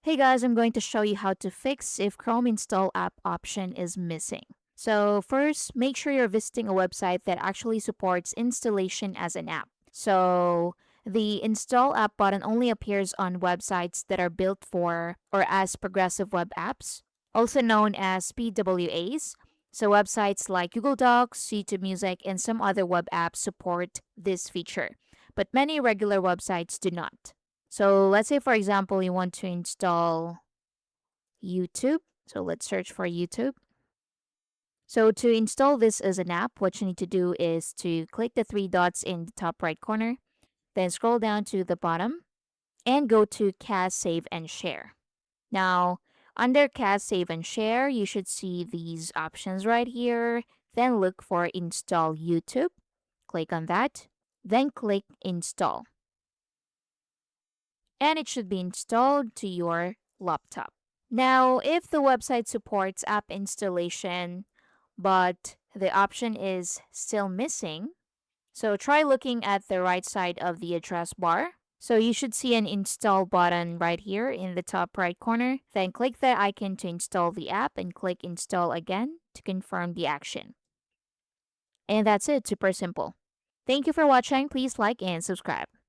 Hey guys, I'm going to show you how to fix if Chrome install app option is missing. So first, make sure you're visiting a website that actually supports installation as an app. So the install app button only appears on websites that are built for or as progressive web apps, also known as PWAs. So websites like Google Docs, YouTube Music, and some other web apps support this feature, but many regular websites do not. So let's say, for example, you want to install YouTube. So let's search for YouTube. So to install this as an app, what you need to do is to click the three dots in the top right corner, then scroll down to the bottom and go to Cast, Save, and Share. Now, under Cast, Save, and Share, you should see these options right here. Then look for Install YouTube. Click on that. Then click Install. And it should be installed to your laptop. Now, if the website supports app installation, but the option is still missing, so try looking at the right side of the address bar. So you should see an install button right here in the top right corner. Then click the icon to install the app and click install again to confirm the action. And that's it, super simple. Thank you for watching. Please like and subscribe.